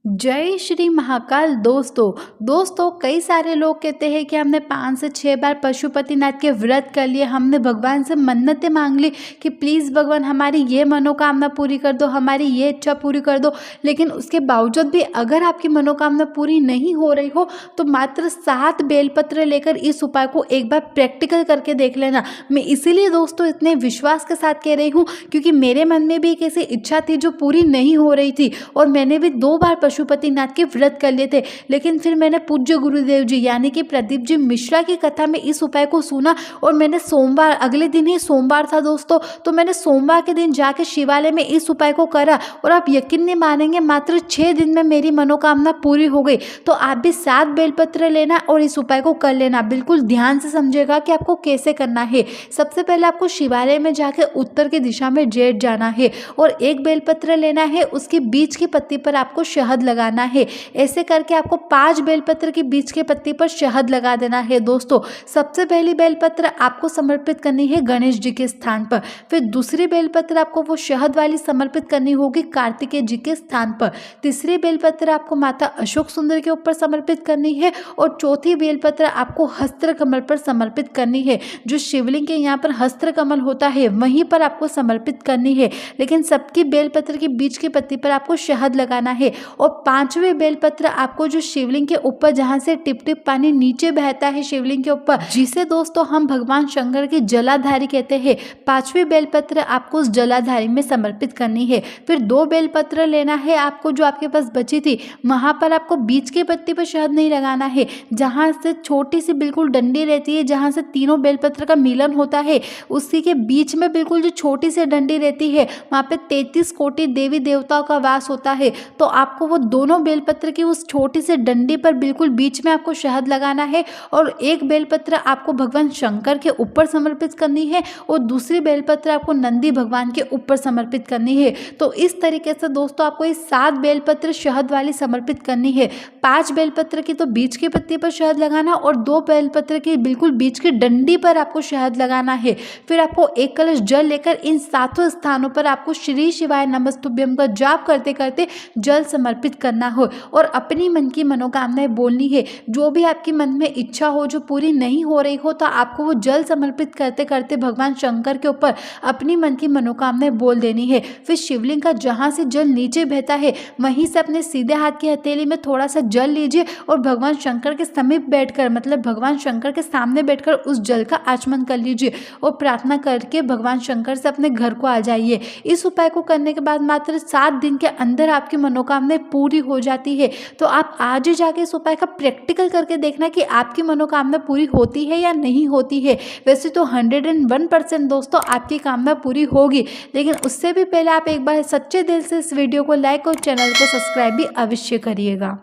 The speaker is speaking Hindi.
जय श्री महाकाल। दोस्तों कई सारे लोग कहते हैं कि हमने 5 से 6 बार पशुपतिनाथ के व्रत कर लिए, हमने भगवान से मन्नतें मांग ली कि प्लीज़ भगवान हमारी ये मनोकामना पूरी कर दो, हमारी ये इच्छा पूरी कर दो। लेकिन उसके बावजूद भी अगर आपकी मनोकामना पूरी नहीं हो रही हो तो मात्र 7 बेलपत्र लेकर इस उपाय को एक बार प्रैक्टिकल करके देख लेना। मैं इसीलिए दोस्तों इतने विश्वास के साथ कह रही हूँ क्योंकि मेरे मन में भी एक ऐसी इच्छा थी जो पूरी नहीं हो रही थी और मैंने भी 2 बार पशुपतिनाथ के व्रत कर लिए थे। लेकिन फिर मैंने पूज्य गुरुदेव जी यानी कि प्रदीप जी मिश्रा की कथा में इस उपाय को सुना और मैंने सोमवार, अगले दिन ही सोमवार था दोस्तों, तो मैंने सोमवार के दिन जाके शिवालय में इस उपाय को करा और आप यकीन नहीं मानेंगे मात्र 6 दिन में मेरी मनोकामना पूरी हो गई। तो आप भी 7 बेलपत्र लेना और इस उपाय को कर लेना। बिल्कुल ध्यान से समझेगा कि आपको कैसे करना है। सबसे पहले आपको शिवालय में जाके उत्तर की दिशा में जेठ जाना है और 1 बेलपत्र लेना है, उसके बीच की पत्ती पर आपको शहद लगाना है। ऐसे करके आपको 5 बेलपत्र के बीच के पत्ती पर शहद लगा देना है। दोस्तों सबसे पहली बेलपत्र आपको समर्पित करनी है गणेश जी के स्थान पर, फिर दूसरी बेलपत्र आपको वो शहद वाली समर्पित करनी होगी कार्तिकेय जी के स्थान पर, तीसरी बेलपत्र आपको माता अशोक सुंदर के ऊपर समर्पित करनी है और चौथी बेलपत्र आपको हस्त्र कमल पर समर्पित करनी है। जो शिवलिंग के यहाँ पर हस्त्र कमल होता है वहीं पर आपको समर्पित करनी है। लेकिन सबकी बेलपत्र के बीच की पत्ती पर आपको शहद लगाना है और 5वें बेलपत्र आपको जो शिवलिंग के ऊपर जहां से टिप टिप पानी नीचे बहता है शिवलिंग के ऊपर, जिसे दोस्तों हम भगवान शंकर की जलाधारी कहते हैं, 5वें बेलपत्र आपको उस जलाधारी में समर्पित करनी है। फिर 2 बेलपत्र लेना है आपको जो आपके पास बची थी, वहां पर आपको बीच की पत्ती पर शहद नहीं लगाना है, जहां से छोटी सी बिल्कुल डंडी रहती है, जहां से तीनों बेलपत्र का मिलन होता है उसी के बीच में बिल्कुल जो छोटी सी डंडी रहती है वहां पे 33 कोटि देवी देवताओं का वास होता है। तो आपको वो दोनों बेलपत्र की उस छोटी सी डंडी पर बिल्कुल बीच में आपको शहद लगाना है और 1 बेलपत्र आपको भगवान शंकर के ऊपर समर्पित करनी है और दूसरी बेलपत्र आपको नंदी भगवान के ऊपर समर्पित करनी है। तो इस तरीके से दोस्तों आपको ये 7 बेलपत्र शहद वाली समर्पित करनी है। 5 बेलपत्र की तो बीच की पत्ती पर शहद लगाना और 2 बेलपत्र की बिल्कुल बीच की डंडी पर आपको शहद लगाना है। फिर आपको 1 कलश जल लेकर इन 7 स्थानों पर आपको श्री शिवाय नमस्तुभ्यम का जाप करते करते जल समर्पित करना हो और अपनी मन की मनोकामनाएं बोलनी है। जो भी आपकी मन में इच्छा हो जो पूरी नहीं हो रही हो तो आपको वो जल समर्पित करते करते भगवान शंकर के ऊपर अपनी मन की मनोकामनाएं बोल देनी है। फिर शिवलिंग का जहां से जल नीचे बहता है वहीं से अपने सीधे हाथ की हथेली में थोड़ा सा जल लीजिए और भगवान शंकर के समीप बैठकर मतलब भगवान शंकर के सामने बैठकर उस जल का आचमन कर लीजिए और प्रार्थना करके भगवान शंकर से अपने घर को आ जाइए। इस उपाय को करने के बाद मात्र 7 दिन के अंदर आपकी मनोकामनाएं पूरी हो जाती है। तो आप आज ही जाके इस उपाय का प्रैक्टिकल करके देखना कि आपकी मनोकामना पूरी होती है या नहीं होती है। वैसे तो 101% दोस्तों आपकी कामना पूरी होगी, लेकिन उससे भी पहले आप एक बार सच्चे दिल से इस वीडियो को लाइक और चैनल को सब्सक्राइब भी अवश्य करिएगा।